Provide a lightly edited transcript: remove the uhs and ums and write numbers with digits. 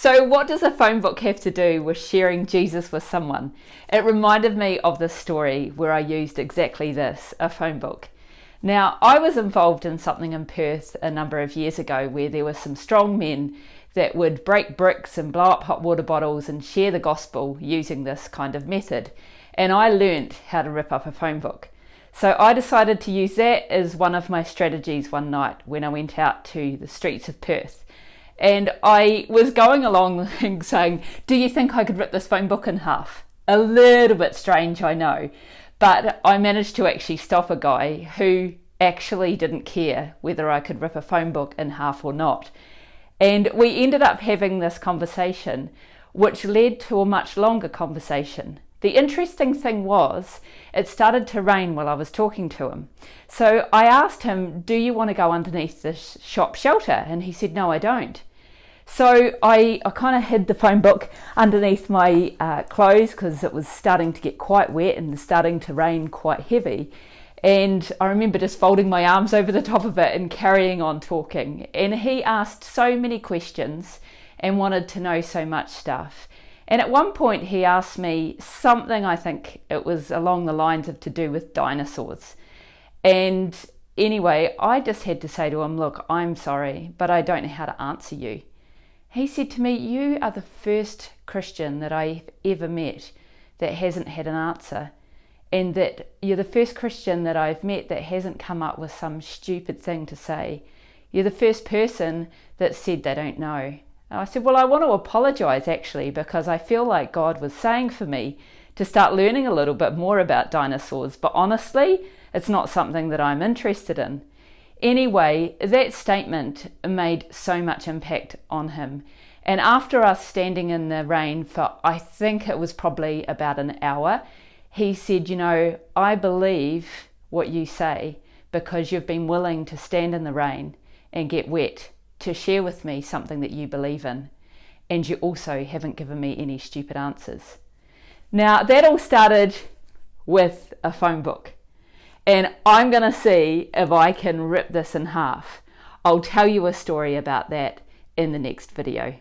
So what does a phone book have to do with sharing Jesus with someone? It reminded me of this story where I used exactly this, a phone book. Now, I was involved in something in Perth a number of years ago where there were some strong men that would break bricks and blow up hot water bottles and share the gospel using this kind of method. And I learnt how to rip up a phone book. So I decided to use that as one of my strategies one night when I went out to the streets of Perth. And I was going along and saying, do you think I could rip this phone book in half? A little bit strange, I know. But I managed to actually stop a guy who actually didn't care whether I could rip a phone book in half or not. And we ended up having this conversation, which led to a much longer conversation. The interesting thing was, it started to rain while I was talking to him. So I asked him, do you want to go underneath the shop shelter? And he said, no, I don't. So I kind of hid the phone book underneath my clothes because it was starting to get quite wet and starting to rain quite heavy. And I remember just folding my arms over the top of it and carrying on talking. And he asked so many questions and wanted to know so much stuff. And at one point he asked me something, I think it was along the lines of to do with dinosaurs. And anyway, I just had to say to him, look, I'm sorry, but I don't know how to answer you. He said to me, you are the first Christian that I've ever met that hasn't had an answer, and that you're the first Christian that I've met that hasn't come up with some stupid thing to say. You're the first person that said they don't know. And I said, well, I want to apologise actually, because I feel like God was saying for me to start learning a little bit more about dinosaurs, but honestly, it's not something that I'm interested in. Anyway, that statement made so much impact on him. And after us standing in the rain for, I think it was probably about an hour, he said, you know, I believe what you say because you've been willing to stand in the rain and get wet to share with me something that you believe in. And you also haven't given me any stupid answers. Now, that all started with a phone book. And I'm going to see if I can rip this in half. I'll tell you a story about that in the next video.